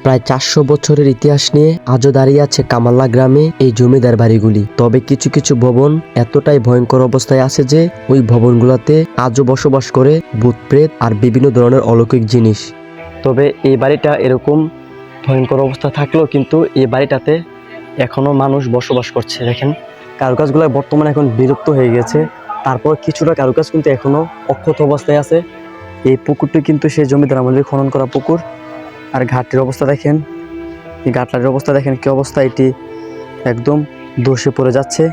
প্রায় 400 বছরের ইতিহাস নিয়ে আজও দাঁড়িয়ে আছে কামাল্লা গ্রামে এই জমিদার বাড়িগুলি। তবে কিছু কিছু ভবন এতটাই ভয়ঙ্কর অবস্থায় আছে যে ওই ভবনগুলোতে আজও বসবাস করে ভূত প্রেত আর বিভিন্ন ধরনের অলৌকিক জিনিস। তবে এই বাড়িটা এরকম ভয়ঙ্কর অবস্থা থাকলেও কিন্তু এই বাড়িটাতে এখনো মানুষ বসবাস করছে। দেখেন কারুকাজগুলো বর্তমানে এখন বিলুপ্ত হয়ে গেছে, তারপর কিছুটা কারুকাজ কিন্তু এখনো অক্ষত অবস্থায় আছে। এই পুকুরটি কিন্তু সেই জমিদার আমলের খনন করা পুকুর। আর ঘাটটির অবস্থা দেখেন, এই ঘাটলার অবস্থা দেখেন কি অবস্থা, এটি একদম ধসে পড়ে যাচ্ছে।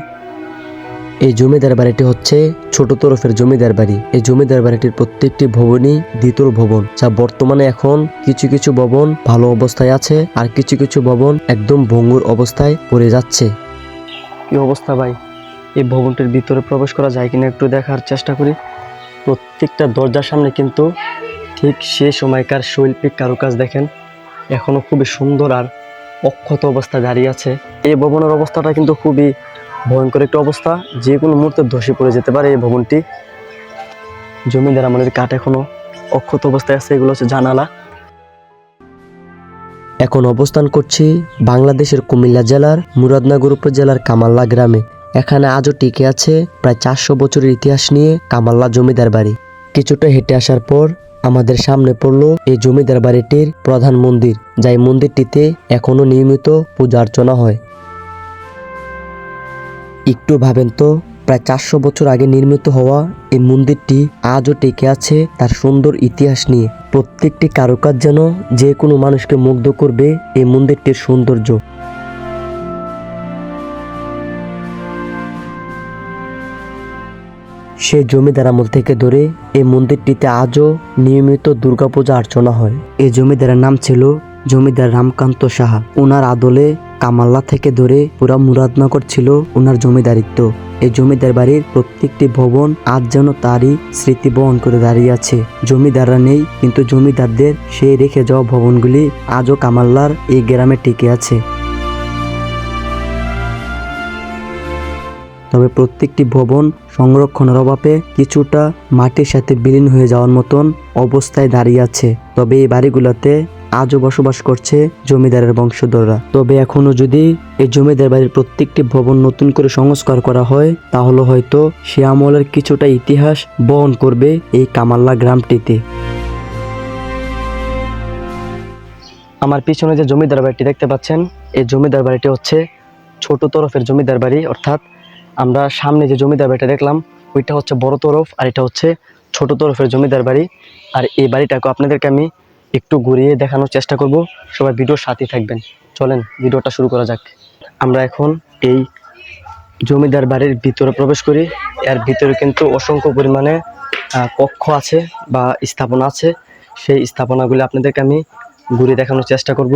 এই জমিদার বাড়িটি হচ্ছে ছোট তরফের জমিদার বাড়ি। এই জমিদার বাড়িটির প্রত্যেকটি ভবনই দ্বিতল ভবন, যা বর্তমানে এখন কিছু কিছু ভবন ভালো অবস্থায় আছে আর কিছু কিছু ভবন একদম ভঙ্গুর অবস্থায় পড়ে যাচ্ছে। কি অবস্থা ভাই, এই ভবনটির ভিতরে প্রবেশ করা যায় কিনা একটু দেখার চেষ্টা করি। প্রত্যেকটা দরজার সামনে কিন্তু ঠিক সে সময়কার শৈল্পিক কারুকাজ দেখেন, এখনো খুবই সুন্দর আর অক্ষত অবস্থায় দাঁড়িয়ে আছে। এই ভবনের অবস্থাটা কিন্তু খুবই ভয়ঙ্কর একটা অবস্থা, যে কোনো মুহূর্তে ধসে পড়ে যেতে পারে এই ভবনটি। জমিদার আমলের কাঠ এখনো অক্ষত অবস্থায় আছে, এগুলো হচ্ছে জানালা। এখন অবস্থান করছি বাংলাদেশের কুমিল্লা জেলার মুরাদনগর উপজেলার কামাল্লা গ্রামে। এখানে আজও টিকে আছে প্রায় 400 বছরের ইতিহাস নিয়ে কামাল্লা জমিদার বাড়ি। কিছুটা হেঁটে আসার পর আমাদের সামনে পড়লো এই জমিদার বাড়িটির প্রধান মন্দির, যা এই মন্দিরটিতে এখনো নিয়মিত পূজা অর্চনা হয়। একটু ভাবেন তো, প্রায় 400 বছর আগে নির্মিত হওয়া এই মন্দিরটি আজও টিকে আছে তার সুন্দর ইতিহাস নিয়ে। প্রত্যেকটি কারুকাজ যেন যে কোনো মানুষকে মুগ্ধ করবে এই মন্দিরটির সৌন্দর্য। সেই জমিদার আমল থেকে ধরে এই মন্দিরটিতে আজও নিয়মিত দুর্গাপূজা অর্চনা হয়। এই জমিদারের নাম ছিল জমিদার রামকান্ত সাহা। ওনার আদলে কামাল্লা থেকে ধরে পুরা মুরাদনগর ছিল ওনার জমিদারিত্ব। এই জমিদার বাড়ির প্রত্যেকটি ভবন আজ যেন তারই স্মৃতি বহন করে দাঁড়িয়ে আছে। জমিদাররা নেই, কিন্তু জমিদারদের সেই রেখে যাওয়া ভবনগুলি আজও কামাল্লার এই গ্রামে টিকে আছে। তবে প্রত্যেকটি ভবন সংরক্ষণের অভাবে কিছুটা মাটির সাথে বিলীন হয়ে যাওয়ার মতন অবস্থায় দাঁড়িয়ে আছে। তবে এই বাড়িগুলোতে আজও বসবাস করছে জমিদারের বংশধররা। তবে এখনো যদি এই জমিদার বাড়ির প্রত্যেকটি ভবন নতুন করে সংস্কার করা হয়, তাহলে হয়তো সে আমলের কিছুটা ইতিহাস বহন করবে এই কামাল্লা গ্রামটিতে। আমার পিছনে যে জমিদার বাড়িটি দেখতে পাচ্ছেন, এই জমিদার বাড়িটি হচ্ছে ছোট তরফের জমিদার বাড়ি। অর্থাৎ আমরা সামনে যে জমিদার বাড়িটা দেখলাম ওইটা হচ্ছে বড় তরফ, আর এটা হচ্ছে ছোট তরফের জমিদার বাড়ি। আর এই বাড়িটাকে আপনাদেরকে আমি একটু ঘুরিয়ে দেখানোর চেষ্টা করব, সবাই ভিডিওর সাথে থাকবেন। চলেন ভিডিওটা শুরু করা যাক। আমরা এখন এই জমিদার বাড়ির ভিতরে প্রবেশ করি। এর ভিতরে কিন্তু অসংখ্য পরিমাণে কক্ষ আছে বা স্থাপনা আছে। সেই স্থাপনাগুলি আপনাদেরকে আমি ঘুরিয়ে দেখানোর চেষ্টা করব।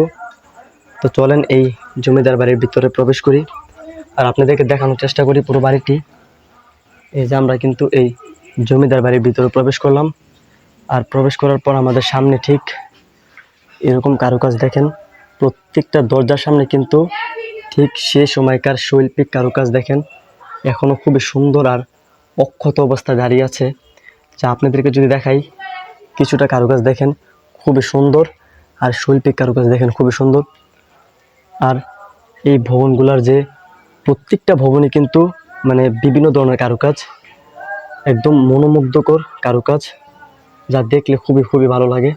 তো চলেন এই জমিদার বাড়ির ভিতরে প্রবেশ করি আর আপনাদেরকে দেখানোর চেষ্টা করি পুরো বাড়িটি। এই যে আমরা কিন্তু এই জমিদার বাড়ির ভিতরে প্রবেশ করলাম, আর প্রবেশ করার পর আমাদের সামনে ঠিক এরকম কারুকাজ দেখেন। প্রত্যেকটা দরজার সামনে কিন্তু ঠিক সে সময়কার শৈল্পিক কারুকাজ দেখেন, এখনো খুবই সুন্দর আর অক্ষত অবস্থায় দাঁড়িয়ে আছে। যা আপনাদেরকে যদি দেখাই, কিছুটা কারুকাজ দেখেন খুবই সুন্দর, আর শৈল্পিক কারুকাজ দেখেন খুবই সুন্দর। আর এই ভবনগুলোর যে প্রত্যেকটা ভবনই কিন্তু মানে বিভিন্ন ধরনের কারুকাজ, একদম মনোমুগ্ধকর কারুকাজ, যা দেখলে খুবই খুবই ভালো লাগে।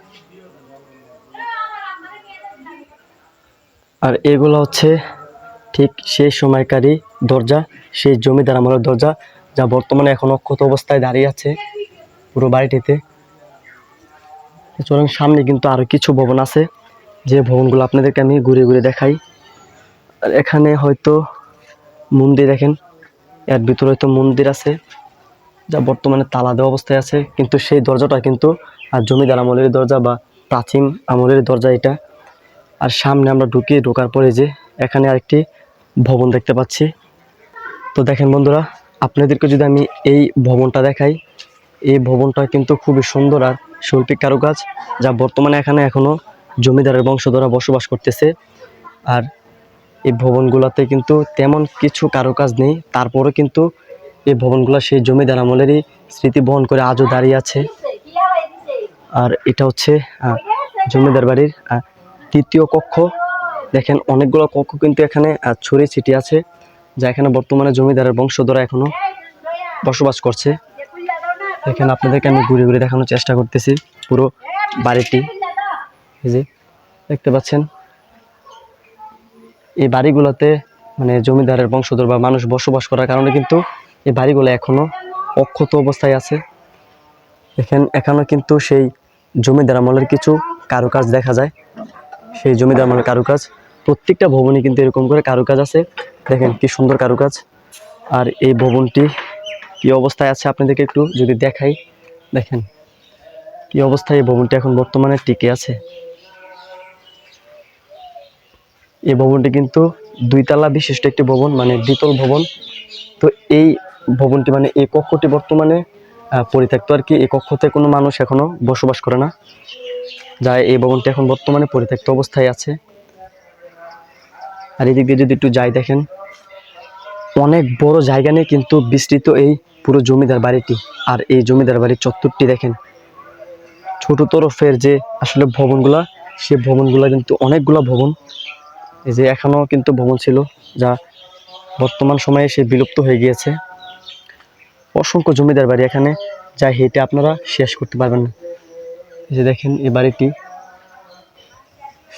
আর এগুলো হচ্ছে ঠিক সেই সময়কারই দরজা, সেই জমিদার আমলের দরজা, যা বর্তমানে এখন অক্ষত অবস্থায় দাঁড়িয়ে আছে পুরো বাড়িটিতে। চলুন সামনে কিন্তু আরো কিছু ভবন আছে, যে ভবনগুলো আপনাদেরকে আমি ঘুরে ঘুরে দেখাই। আর এখানে হয়তো মন্দির দেখেন, এর ভিতরে হয়তো মন্দির আছে, যা বর্তমানে তালা দেওয়া অবস্থায় আছে, কিন্তু সেই দরজাটা কিন্তু আর জমিদার আমলের দরজা বা প্রাচীন আমলের দরজা এটা। আর সামনে আমরা ঢোকার পরে যে এখানে আরেকটি ভবন দেখতে পাচ্ছি। তো দেখেন বন্ধুরা, আপনাদেরকে যদি আমি এই ভবনটা দেখাই, এই ভবনটা কিন্তু খুবই সুন্দর আর শৈল্পিক কারুকাজ, যা বর্তমানে এখানে এখনো জমিদারের বংশধররা বসবাস করতেছে। আর এই ভবনগুলোতে কিন্তু তেমন কিছু কারুকাজ নেই, তারপরে কিন্তু এই ভবনগুলো সেই জমিদার আমলেরই স্মৃতি বহন করে আজও দাঁড়িয়ে আছে। আর এটা হচ্ছে জমিদার বাড়ির তৃতীয় কক্ষ। দেখেন অনেকগুলো কক্ষ কিন্তু এখানে ছড়িয়ে ছিটিয়ে আছে, যা এখানে বর্তমানে জমিদারের বংশধররা এখনো বসবাস করছে। এখানে আপনাদেরকে আমি ঘুরে ঘুরে দেখানোর চেষ্টা করতেছি পুরো বাড়িটি। এই যে দেখতে পাচ্ছেন, এই বাড়িগুলোতে মানে জমিদারের বংশধর বা মানুষ বসবাস করার কারণে কিন্তু এই বাড়িগুলো এখনো অক্ষত অবস্থায় আছে। দেখেন এখনো কিন্তু সেই জমিদার আমলের কিছু কারুকাজ দেখা যায়, সেই জমিদার আমলের কারুকাজ। প্রত্যেকটা ভবনে কিন্তু এরকম করে কারুকাজ আছে। দেখেন কি সুন্দর কারুকাজ। আর এই ভবনটি কি অবস্থায় আছে আপনাদেরকে একটু যদি দেখাই, দেখেন কি অবস্থায় এই ভবনটি এখন বর্তমানে টিকে আছে। এই ভবনটি কিন্তু 2 তলা বিশিষ্ট একটি ভবন, মানে দ্বিতল ভবন। তো এই ভবনটি মানে এই কক্ষটি বর্তমানে পরিত্যক্ত আর কি। এই কক্ষতে কোনো মানুষ এখনো বসবাস করে না, যা এই ভবনটি এখন বর্তমানে পরিত্যক্ত অবস্থায় আছে। আর এদিক দিয়ে যদি একটু যাই, দেখেন অনেক বড় জায়গা নিয়ে কিন্তু বিস্তৃত এই পুরো জমিদার বাড়িটি। আর এই জমিদার বাড়ির চত্বরটি দেখেন, ছোট তরফের যে আসলে ভবনগুলা, সেই ভবনগুলা কিন্তু অনেকগুলা ভবন। এই যে এখনো কিন্তু ভবন ছিল, যা বর্তমান সময়ে সে বিলুপ্ত হয়ে গিয়েছে। অসংখ্য জমিদার বাড়ি এখানে, যা হেঁটে আপনারা শেষ করতে পারবেন না। এই যে দেখেন এই বাড়িটি,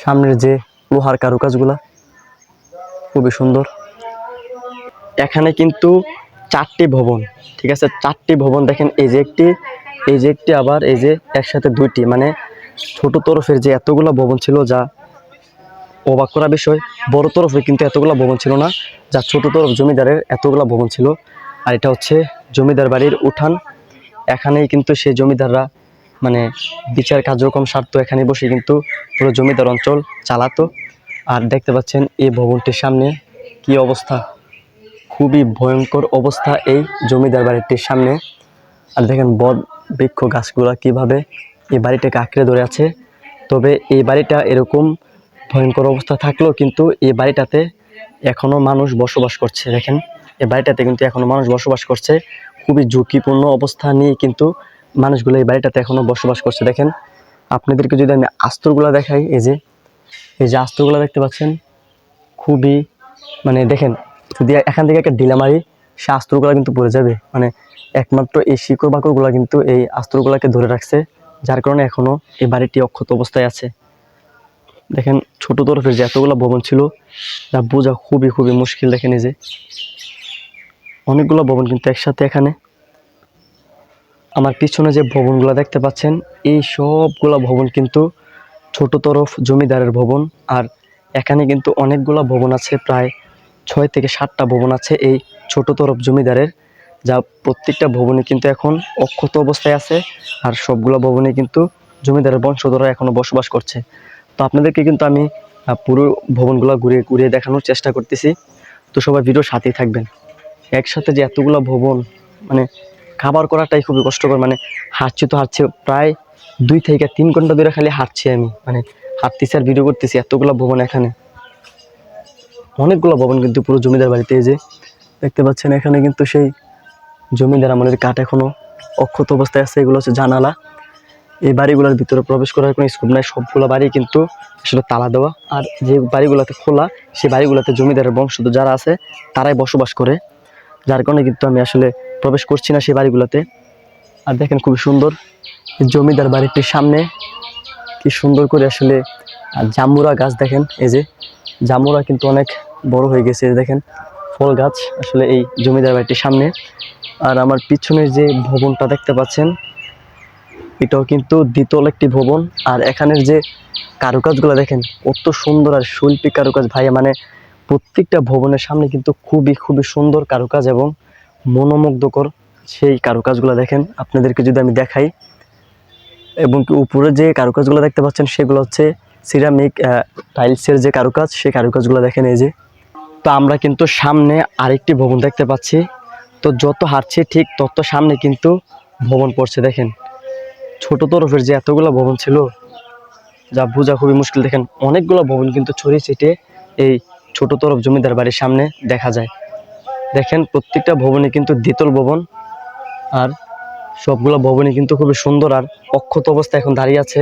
সামনের যে লোহার কারুকাজগুলা খুবই সুন্দর। এখানে কিন্তু 4টি ভবন, ঠিক আছে, 4টি ভবন। দেখেন এই যে একটি, এই যে একটি, আবার এই যে একসাথে 2টি, মানে ছোট তরফের যে এতগুলা ভবন ছিল, যা অবাক করা বিষয়। বড় তরফে কিন্তু এতগুলা ভবন ছিল না, যা ছোট তরফ জমিদারের এতগুলা ভবন ছিল। আর এটা হচ্ছে জমিদার বাড়ির উঠান। এখানেই কিন্তু সেই জমিদাররা মানে বিচার কার্যক্রম সারতো, এখানে বসে কিন্তু পুরো জমিদার অঞ্চল চালাতো। আর দেখতে পাচ্ছেন এই ভবনটির সামনে কি অবস্থা, খুবই ভয়ঙ্কর অবস্থা এই জমিদার বাড়িটির সামনে। আর দেখেন বট বৃক্ষ গাছগুলা কিভাবে এই বাড়িটাকে আঁকড়ে ধরে আছে। তবে এই বাড়িটা এরকম ভয়ঙ্কর অবস্থা থাকলেও কিন্তু এই বাড়িটাতে এখনো মানুষ বসবাস করছে। দেখেন এই বাড়িটাতে কিন্তু এখনো মানুষ বসবাস করছে। খুবই ঝুঁকিপূর্ণ অবস্থা নিয়ে কিন্তু মানুষগুলো এই বাড়িটাতে এখনো বসবাস করছে। দেখেন আপনাদেরকে যদি আমি আস্তরগুলা দেখাই, এই যে আস্তরগুলা দেখতে পাচ্ছেন, খুবই মানে দেখেন যদি এখান থেকে একটা ঢিলা মারি, সে আস্তরগুলা কিন্তু পড়ে যাবে। মানে একমাত্র এই শিকড় বাকড়গুলা কিন্তু এই আস্তরগুলাকে ধরে রাখছে, যার কারণে এখনো এই বাড়িটি অক্ষত অবস্থায় আছে। দেখেন ছোট তরফের যে এতগুলো ভবন ছিল, যা বোঝা খুবই খুবই মুশকিল। দেখেন এই যে অনেকগুলো ভবন কিন্তু একসাথে এখানে। আমার পিছনে যে ভবনগুলো দেখতে পাচ্ছেন, এই সবগুলো ভবন কিন্তু ছোট তরফ জমিদারের ভবন। আর এখানে কিন্তু অনেকগুলো ভবন আছে, প্রায় 6 থেকে 7টা ভবন আছে এই ছোট তরফ জমিদারের, যা প্রত্যেকটা ভবনে কিন্তু এখন অক্ষত অবস্থায় আছে। আর সবগুলো ভবনে কিন্তু জমিদারের বংশধররা এখনো বসবাস করছে। তো আপনাদেরকে কিন্তু আমি পুরো ভবনগুলো ঘুরিয়ে ঘুরিয়ে দেখানোর চেষ্টা করতেছি। তো সবাই ভিডিওর সাথেই থাকবেন। একসাথে যে এতগুলো ভবন, মানে খাবার করাটাই খুবই কষ্টকর। মানে হাঁটছি প্রায় 2 থেকে 3 ঘন্টা ধরে খালি হাঁটছি আমি, মানে হাঁটতেছি আর ভিডিও করতেছি। এতগুলো ভবন এখানে, অনেকগুলো ভবন কিন্তু পুরো জমিদার বাড়িতে। এই যে দেখতে পাচ্ছেন এখানে কিন্তু সেই জমিদার আমলের কাঠ এখনো অক্ষত অবস্থায় আছে। এগুলো হচ্ছে জানালা। এই বাড়িগুলোর ভিতরে প্রবেশ করার কোনো স্কোপ নাই, সবগুলো বাড়ি কিন্তু আসলে তালা দেওয়া। আর যে বাড়িগুলোতে খোলা, সেই বাড়িগুলোতে জমিদারের বংশধর যারা আছে তারাই বসবাস করে, যার কারণে কিন্তু আমি আসলে প্রবেশ করছি না সেই বাড়িগুলোতে। আর দেখেন খুবই সুন্দর জমিদার বাড়িটির সামনে কি সুন্দর করে আসলে জামুরা গাছ। দেখেন এই যে জামুরা কিন্তু অনেক বড় হয়ে গেছে, দেখেন ফল গাছ আসলে এই জমিদার বাড়িটির সামনে। আর আমার পিছনের যে ভবনটা দেখতে পাচ্ছেন, এটাও কিন্তু দ্বিতল একটি ভবন। আর এখানের যে কারুকাজগুলো দেখেন কত সুন্দর, আর শৈল্পিক কারুকাজ ভাই, মানে প্রত্যেকটা ভবনের সামনে কিন্তু খুবই খুবই সুন্দর কারুকাজ এবং মনোমুগ্ধকর সেই কারুকাজগুলো। দেখেন আপনাদেরকে যদি আমি দেখাই, এবং কি উপরে যে কারুকাজগুলো দেখতে পাচ্ছেন সেগুলো হচ্ছে সিরামিক টাইলসের যে কারুকাজ, সেই কারুকাজগুলো দেখেন এই যে। তো আমরা কিন্তু সামনে আরেকটি ভবন দেখতে পাচ্ছি। তো যত হাঁটছি ঠিক তত সামনে কিন্তু ভবন পড়ছে। দেখেন ছোট তরফের যে এতগুলো ভবন ছিল, যা বোঝা খুবই মুশকিল। দেখেন অনেকগুলো ভবন কিন্তু ছড়িয়ে ছিটিয়ে এই ছোট তরফ জমিদার বাড়ির সামনে দেখা যায়। দেখেন প্রত্যেকটা ভবনে কিন্তু দ্বিতল ভবন, আর সবগুলো ভবনই কিন্তু খুবই সুন্দর আর অক্ষত অবস্থায় এখন দাঁড়িয়ে আছে।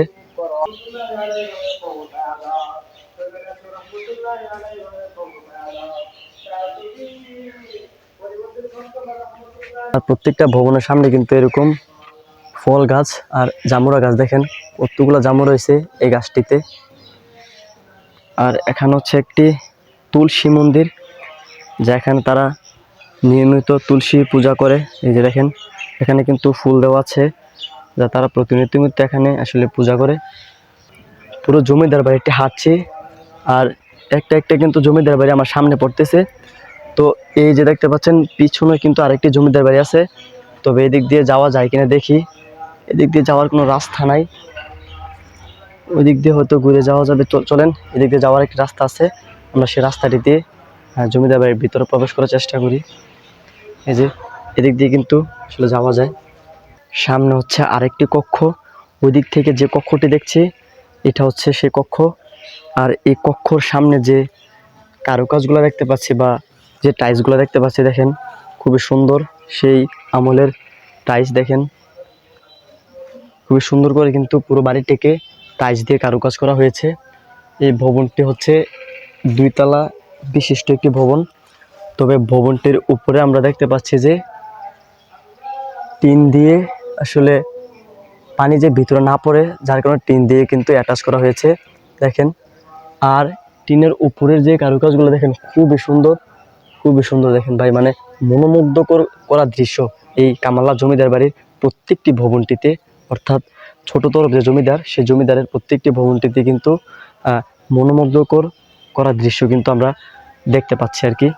আর প্রত্যেকটা ভবনের সামনে কিন্তু এরকম ফল গাছ আর জামুরা গাছ, দেখেন কতগুলো জামুরা রয়েছে এই গাছটিতে। আর এখানে হচ্ছে একটি তুলসী মন্দির, যেখানে তারা নিয়মিত তুলসী পূজা করে। এই যে দেখেন এখানে কিন্তু ফুল দেওয়া আছে, যা তারা প্রতিনিয়ত এখানে আসলে পূজা করে। পুরো জমিদার বাড়িটি হাঁটছি, আর একটা একটা কিন্তু জমিদার বাড়ি আমার সামনে পড়তেছে। তো এই যে দেখতে পাচ্ছেন পিছনে কিন্তু আরেকটি জমিদার বাড়ি আছে, তবে এদিক দিয়ে যাওয়া যায় কিনা দেখি। এদিক দিয়ে যাওয়ার কোনো রাস্তা নাই, ওই দিক দিয়ে হয়তো ঘুরে যাওয়া যাবে। চলেন, এদিক দিয়ে যাওয়ার একটি রাস্তা আছে, আমরা সেই রাস্তাটি দিয়ে জমিদার বাড়ির ভিতরে প্রবেশ করার চেষ্টা করি। এই যে এদিক দিয়ে কিন্তু আসলে যাওয়া যায়। সামনে হচ্ছে আরেকটি কক্ষ, ওই দিক থেকে যে কক্ষটি দেখছি এটা হচ্ছে সেই কক্ষ। আর এই কক্ষর সামনে যে কারুকাজগুলো দেখতে পাচ্ছি বা যে টাইলসগুলো দেখতে পাচ্ছি, দেখেন খুবই সুন্দর, সেই আমলের টাইলস। দেখেন খুবই সুন্দর করে কিন্তু পুরো বাড়িটিকে টাইলস দিয়ে কারুকাজ করা হয়েছে। এই ভবনটি হচ্ছে 2 তলা বিশিষ্ট একটি ভবন, তবে ভবনটির উপরে আমরা দেখতে পাচ্ছি যে টিন দিয়ে আসলে পানি যে ভিতরে না পড়ে, যার কারণে টিন দিয়ে কিন্তু অ্যাটাচ করা হয়েছে, দেখেন। আর টিনের উপরের যে কারুকাজগুলো দেখেন খুবই সুন্দর, খুবই সুন্দর। দেখেন ভাই, মানে মনোমুগ্ধকর করা দৃশ্য এই কামাল্লা জমিদার বাড়ির প্রত্যেকটি ভবনটিতে, অর্থাৎ ছোট তরফ যে জমিদার, সেই জমিদারের প্রত্যেকটি ভবনটিতে কিন্তু মনোমুগ্ধকর করা দৃশ্য কিন্তু আমরা দেখতে পাচ্ছি আর কি।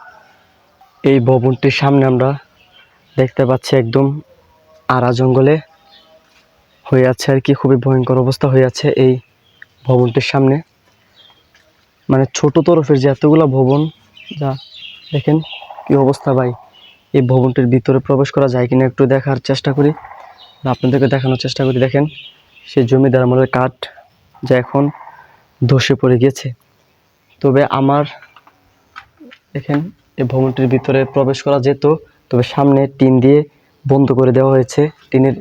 এই ভবনটির সামনে আমরা দেখতে পাচ্ছি একদম আড়া জঙ্গলে হয়ে আছে আর কি, খুবই ভয়ঙ্কর অবস্থা হয়ে আছে এই ভবনটির সামনে। মানে ছোট তরফের যে এতগুলো ভবন, যা দেখেন কি অবস্থা ভাই। এই ভবনটির ভিতরে প্রবেশ করা যায় কিনা একটু দেখার চেষ্টা করি, আপনাদেরকে দেখানোর চেষ্টা করি। দেখেন সেই জমিদার আমলের কাঠ, যা এখন ধসে পড়ে গেছে। তবে আমার দেখেন এই ভবনটির ভিতরে প্রবেশ করা যেত, তবে সামনে টিন দিয়ে বন্ধ করে দেওয়া হয়েছে, টিনের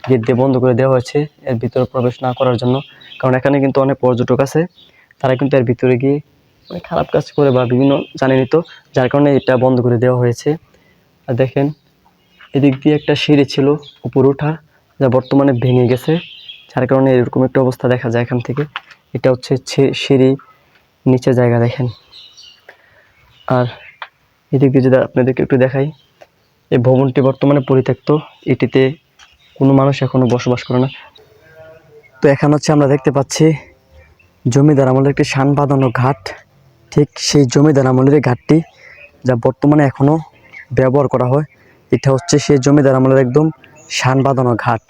গেট দিয়ে বন্ধ করে দেওয়া হয়েছে এর ভিতরে প্রবেশ না করার জন্য। কারণ এখানে কিন্তু অনেক পর্যটক আছে, তারা কিন্তু এর ভিতরে গিয়ে খারাপ কাজ করে বা বিভিন্ন জানেনই তো, যার কারণে এটা বন্ধ করে দেওয়া হয়েছে। আর দেখেন এদিক দিয়ে একটা সিঁড়ি ছিল উপরে ওঠা, যা বর্তমানে ভেঙে গেছে, যার কারণে এরকম একটা অবস্থা দেখা যায় এখান থেকে। এটা হচ্ছে সিঁড়ি নিচে জায়গা, দেখেন। আর এদিক দিয়ে যদি আপনাদেরকে একটু দেখাই, এই ভবনটি বর্তমানে পরিত্যক্ত, এটিতে কোনো মানুষ এখনো বসবাস করে না। তো এখন হচ্ছে আমরা দেখতে পাচ্ছি জমিদার আমলের একটি শান বাঁধানো ঘাট, ঠিক সেই জমিদার আমলের ঘাটটি যা বর্তমানে এখনো ব্যবহার করা হয়। এটা হচ্ছে সেই জমিদার আমলের একদম শান বাঁধানো ঘাট,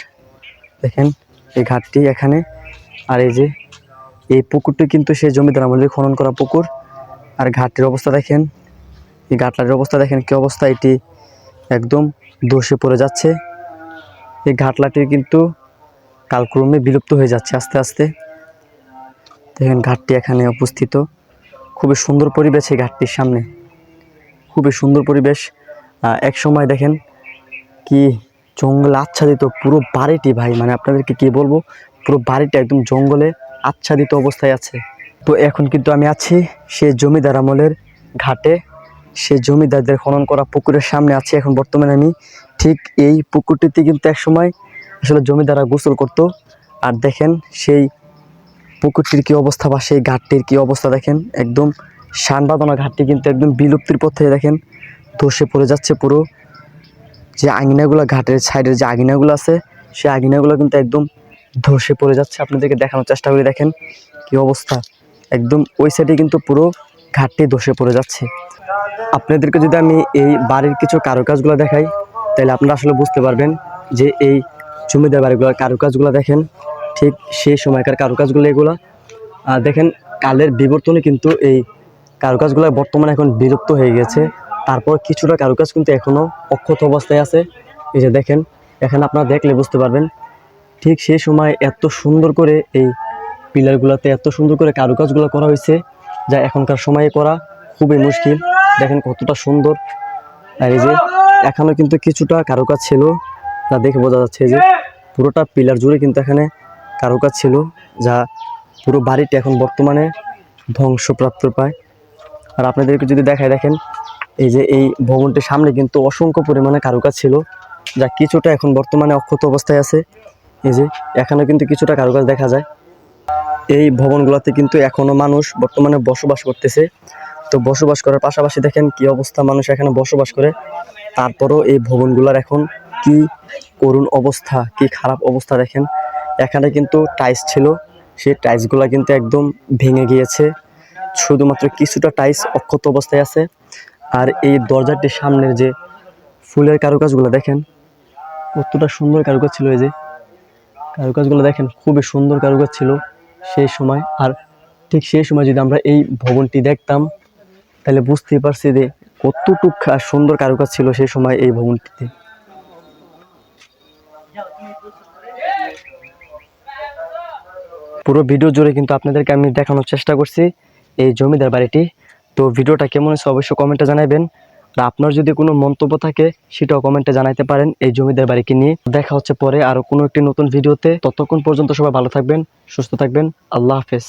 দেখেন এই ঘাটটি এখানে। আর এই যে এই পুকুরটি কিন্তু সেই জমিদার আমলের খনন করা পুকুর। আর ঘাটটির অবস্থা দেখেন, এই ঘাটলার অবস্থা দেখেন কি অবস্থা, এটি একদম ধসে পড়ে যাচ্ছে। এই ঘাটলাটি কিন্তু কালক্রমে বিলুপ্ত হয়ে যাচ্ছে আস্তে আস্তে। দেখেন ঘাটটি এখানে অবস্থিত, খুবই সুন্দর পরিবেশ এই ঘাটটির সামনে, খুবই সুন্দর পরিবেশ। এক সময় দেখেন কি জঙ্গলে আচ্ছাদিত পুরো বাড়িটি ভাই, মানে আপনাদেরকে কি বলবো, পুরো বাড়িটা একদম জঙ্গলে আচ্ছাদিত অবস্থায় আছে। তো এখন কিন্তু আমি আছি সেই জমিদার আমলের ঘাটে, সেই জমিদারদের খনন করা পুকুরের সামনে আছি এখন বর্তমানে আমি। ঠিক এই পুকুরটিতে কিন্তু একসময় আসলে জমিদাররা গোসল করতো। আর দেখেন সেই পুকুরটির কি অবস্থা বা সেই ঘাটটির কি অবস্থা, দেখেন একদম শান বাঁধানো ঘাটটি কিন্তু একদম বিলুপ্তির পথে, দেখেন ধসে পড়ে যাচ্ছে। পুরো যে আঙিনাগুলো, ঘাটের সাইডের যে আঙিনাগুলো আছে, সেই আঙিনাগুলো কিন্তু একদম ধসে পড়ে যাচ্ছে। আপনাদেরকে দেখানোর চেষ্টা করি, দেখেন কি অবস্থা, একদম ওই সাইডে কিন্তু পুরো ঘাটটি ধসে পড়ে যাচ্ছে। আপনাদেরকে যদি আমি এই বাড়ির কিছু কারুকাজগুলো দেখাই, তাহলে আপনারা আসলে বুঝতে পারবেন যে এই জমিদার বাড়িগুলোর কারুকাজগুলো দেখেন ঠিক সেই সময়কার কারুকাজগুলো এগুলো। দেখেন কালের বিবর্তনে কিন্তু এই কারুকাজগুলো বর্তমানে এখন বিলুপ্ত হয়ে গেছে, তারপর কিছুটা কারুকাজ কিন্তু এখনও অক্ষত অবস্থায় আছে। এই যে দেখেন, এখানে আপনারা দেখলে বুঝতে পারবেন ঠিক সেই সময় এত সুন্দর করে এই পিলারগুলোতে এত সুন্দর করে কারুকাজগুলো করা হয়েছে, যা এখনকার সময়ে করা খুবই মুশকিল। দেখেন কতটা সুন্দর। আর এই যে এখনও কিন্তু কিছুটা কারুকাজ ছিল, যা দেখে বোঝা যাচ্ছে যে পুরোটা পিলার জুড়ে কিন্তু এখানে কারুকাজ ছিল, যা পুরো বাড়িটি এখন বর্তমানে ধ্বংসপ্রাপ্ত প্রায়। আর আপনাদেরকে যদি দেখায়, দেখেন এই যে এই ভবনটির সামনে কিন্তু অসংখ্য পরিমাণে কারুকাজ ছিল, যা কিছুটা এখন বর্তমানে অক্ষত অবস্থায় আছে। এই যে এখানে কিন্তু কিছুটা কারুকাজ দেখা যায়। এই ভবনগুলোতে কিন্তু এখনো মানুষ বর্তমানে বসবাস করতেছে। তো বসবাস করার পাশাপাশি দেখেন কি অবস্থা, মানুষ এখানে বসবাস করে, তারপরও এই ভবনগুলোর এখন কি করুণ অবস্থা, কি খারাপ অবস্থা। দেখেন এখানে কিন্তু টাইলস ছিল, সেই টাইলসগুলো কিন্তু একদম ভেঙে গিয়েছে, শুধুমাত্র কিছুটা টাইলস অক্ষত অবস্থায় আছে। আর এই দরজাটির সামনের যে ফুলের কারুকাজগুলো দেখেন কতটা সুন্দর কারুকাজ ছিল। এই যে কারুকাজগুলো দেখেন খুবই সুন্দর কারুকাজ ছিল সেই সময়। আর ঠিক সেই সময় যদি আমরা এই ভবনটি দেখতাম তাহলে বুঝতেই পারছি যে কতটুকু সুন্দর কারুকাজ ছিল সেই সময় এই ভবনটিতে। পুরো ভিডিও জুড়ে কিন্তু আপনাদেরকে আমি দেখানোর চেষ্টা করছি এই জমিদার বাড়িটি। তো ভিডিওটা কেমন হয়েছে অবশ্যই কমেন্টে জানাবেন। আর আপনার যদি কোনো মন্তব্য থাকে সেটাও কমেন্টে জানাতে পারেন এই জমিদার বাড়িকে নিয়ে। দেখা হচ্ছে পরে আরো কোনো একটি নতুন ভিডিওতে। ততক্ষণ পর্যন্ত সবাই ভালো থাকবেন, সুস্থ থাকবেন। আল্লাহ হাফেজ।